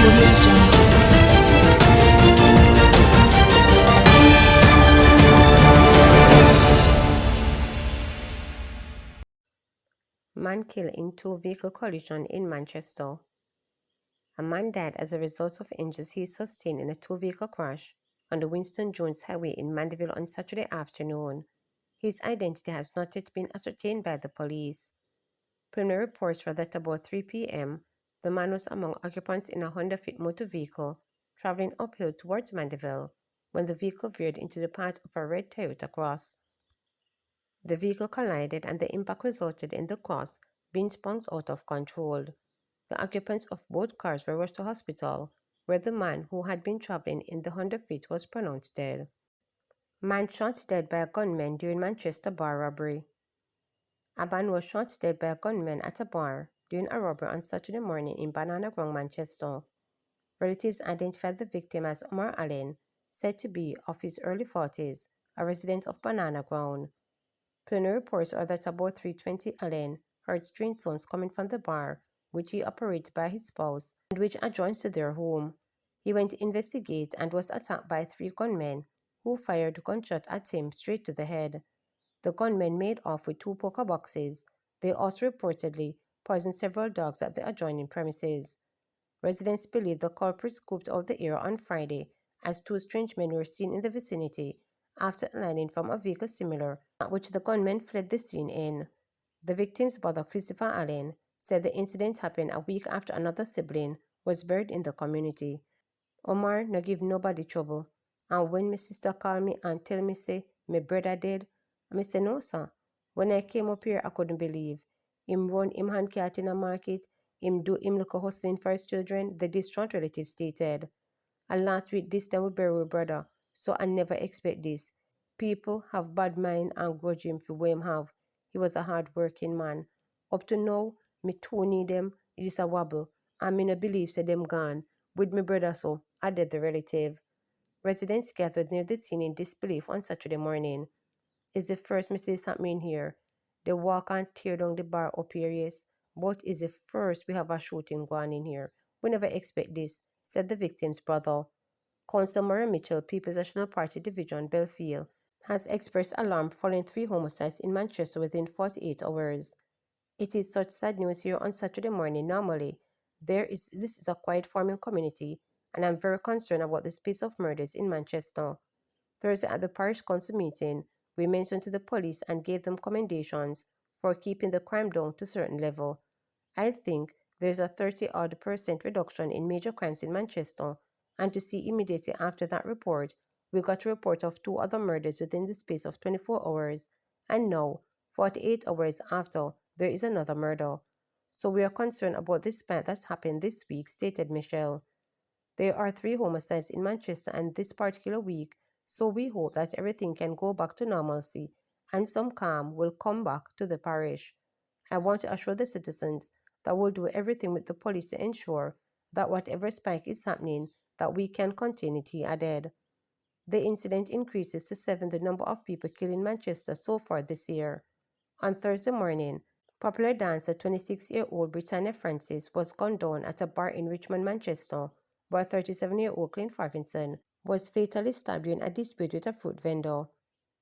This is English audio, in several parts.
Audio Jungle. Man killed in two-vehicle collision in Manchester. A man died as a result of injuries he sustained in a two-vehicle crash on the Winston Jones Highway in Mandeville on Saturday afternoon. His identity has not yet been ascertained by the police. Preliminary reports were that about 3 p.m., the man was among occupants in a Honda-Fit motor vehicle traveling uphill towards Mandeville when the vehicle veered into the path of a red Toyota Cross. The vehicle collided and the impact resulted in the cross being spun out of control. The occupants of both cars were rushed to hospital, where the man who had been traveling in the Honda Fit was pronounced dead. Man shot dead by a gunman during Manchester bar robbery. A man was shot dead by a gunman at a bar during a robbery on Saturday morning in Banana Ground, Manchester. Relatives identified the victim as Omar Allen, said to be of his early 40s, a resident of Banana Ground. Preliminary reports are that about 3:20 Allen heard strange sounds coming from the bar, which he operated by his spouse and which adjoins to their home. He went to investigate and was attacked by three gunmen who fired gunshots at him straight to the head. The gunmen made off with two poker boxes. They also reportedly poisoned several dogs at the adjoining premises. Residents believe the culprit scooped out the area on Friday as two strange men were seen in the vicinity after alighting from a vehicle similar to which the gunmen fled the scene in. The victim's brother, Christopher Allen, said the incident happened a week after another sibling was buried in the community. Omar no give nobody trouble, and when my sister call me and tell me say my brother dead, I say no sir. When I came up here I couldn't believe. Him run him hand cart in a market, him do him look hustling for his children, the distraught relative stated. And last week this time we bury my brother, so I never expect this. People have bad mind and grudge him for what him have. He was a hard working man. Up to now, me too need them, it is a wobble, and me no believe say them gone. With my brother so, added the relative. Residents gathered near the scene in disbelief on Saturday morning. It's the first mistake happening here. They walk and tear down the bar up here, yes, but it's the first we have a shooting going in here. We never expect this, said the victim's brother. Councillor Murray Mitchell, People's National Party Division, Belfield, has expressed alarm following three homicides in Manchester within 48 hours. It is such sad news here on Saturday morning. Normally, this is a quiet farming community, and I'm very concerned about the pace of murders in Manchester. Thursday at the parish council meeting, we mentioned to the police and gave them commendations for keeping the crime down to a certain level. I think there's a 30% reduction in major crimes in Manchester, and to see immediately after that report, we got a report of two other murders within the space of 24 hours, and now, 48 hours after, there is another murder. So we are concerned about this spat that happened this week, stated Michelle. There are three homicides in Manchester and this particular week, so we hope that everything can go back to normalcy and some calm will come back to the parish. I want to assure the citizens that we'll do everything with the police to ensure that whatever spike is happening, that we can contain it, he added. The incident increases to 7 the number of people killed in Manchester so far this year. On Thursday morning, popular dancer 26-year-old Britannia Francis was gunned down at a bar in Richmond, Manchester, where 37-year-old Clint Parkinson was fatally stabbed during a dispute with a fruit vendor.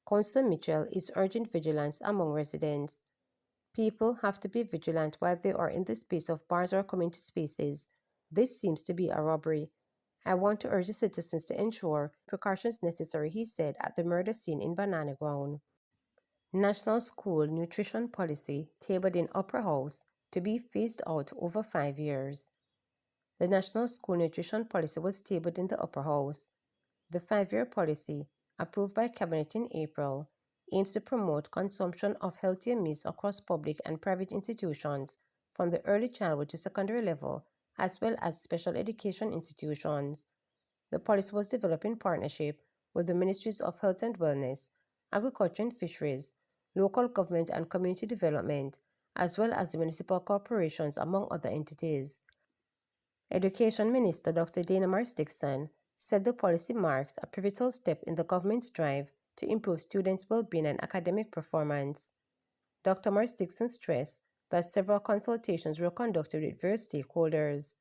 Councillor Mitchell is urging vigilance among residents. People have to be vigilant while they are in the space of bars or community spaces. This seems to be a robbery. I want to urge the citizens to ensure precautions necessary, he said at the murder scene in Banana Ground. National School Nutrition Policy tabled in Upper House to be phased out over 5 years. The National School Nutrition Policy was tabled in the Upper House. The 5-year policy, approved by Cabinet in April, aims to promote consumption of healthier meals across public and private institutions from the early childhood to secondary level, as well as special education institutions. The policy was developed in partnership with the Ministries of Health and Wellness, Agriculture and Fisheries, Local Government and Community Development, as well as the municipal corporations, among other entities. Education Minister Dr. Dana Marx-Dixon said the policy marks a pivotal step in the government's drive to improve students' well-being and academic performance. Dr. Marx-Dixon stressed that several consultations were conducted with various stakeholders.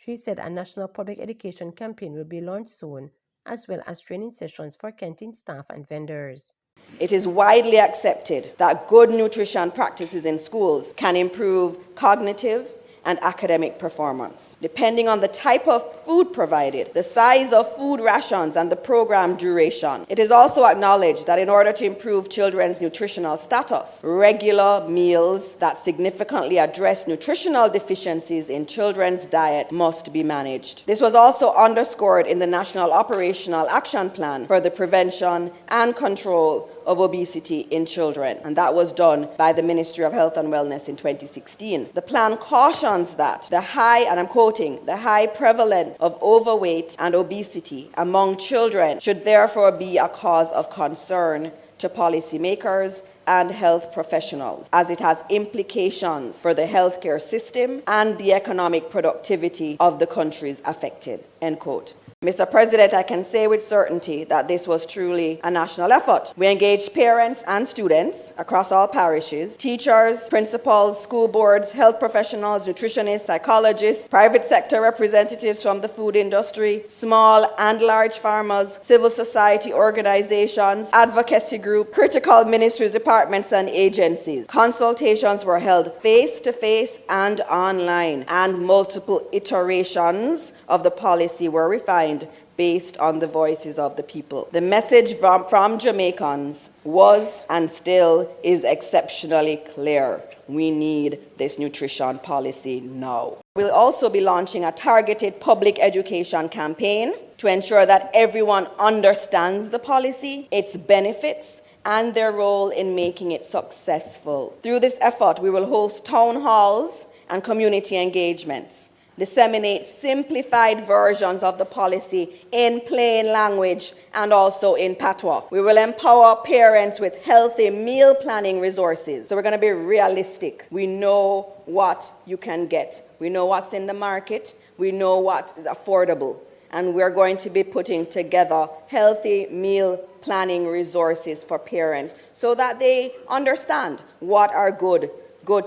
She said a national public education campaign will be launched soon, as well as training sessions for canteen staff and vendors. It is widely accepted that good nutrition practices in schools can improve cognitive and academic performance. Depending on the type of food provided, the size of food rations, and the program duration, it is also acknowledged that in order to improve children's nutritional status, regular meals that significantly address nutritional deficiencies in children's diet must be managed. This was also underscored in the National Operational Action Plan for the Prevention and Control of Obesity in Children, and that was done by the Ministry of Health and Wellness in 2016. The plan cautions that the high, and I'm quoting, the high prevalence of overweight and obesity among children should therefore be a cause of concern to policymakers and health professionals, as it has implications for the healthcare system and the economic productivity of the countries affected. End quote. Mr. President, I can say with certainty that this was truly a national effort. We engaged parents and students across all parishes, teachers, principals, school boards, health professionals, nutritionists, psychologists, private sector representatives from the food industry, small and large farmers, civil society organizations, advocacy groups, critical ministries, departments, and agencies. Consultations were held face-to-face and online, and multiple iterations of the policy were refined based on the voices of the people. The message from Jamaicans was and still is exceptionally clear. We need this nutrition policy now. We'll also be launching a targeted public education campaign to ensure that everyone understands the policy, its benefits, and their role in making it successful. Through this effort, we will host town halls and community engagements, disseminate simplified versions of the policy in plain language and also in patois. We will empower parents with healthy meal planning resources. So we're going to be realistic. We know what you can get. We know what's in the market. We know what is affordable. And we're going to be putting together healthy meal planning resources for parents so that they understand what are good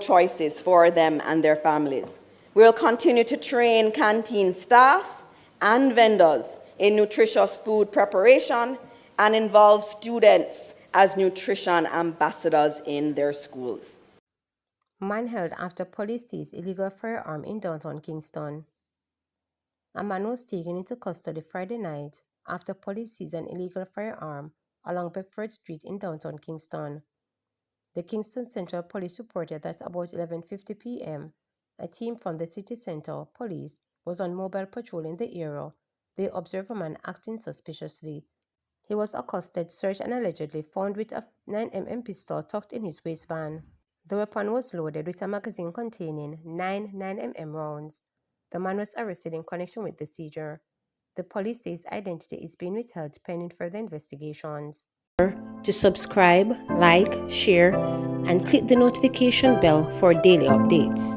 choices for them and their families. We'll continue to train canteen staff and vendors in nutritious food preparation and involve students as nutrition ambassadors in their schools. Man held after police seized illegal firearm in downtown Kingston. A man was taken into custody Friday night after police seized an illegal firearm along Beckford Street in downtown Kingston. The Kingston Central Police reported that about 11:50 p.m., a team from the city center police was on mobile patrol in the area. They observed a man acting suspiciously. He was accosted, searched, and allegedly found with a 9mm pistol tucked in his waistband. The weapon was loaded with a magazine containing 9 9mm rounds. The man was arrested in connection with the seizure. The police say his identity is being withheld pending further investigations. To subscribe, like, share, and click the notification bell for daily updates.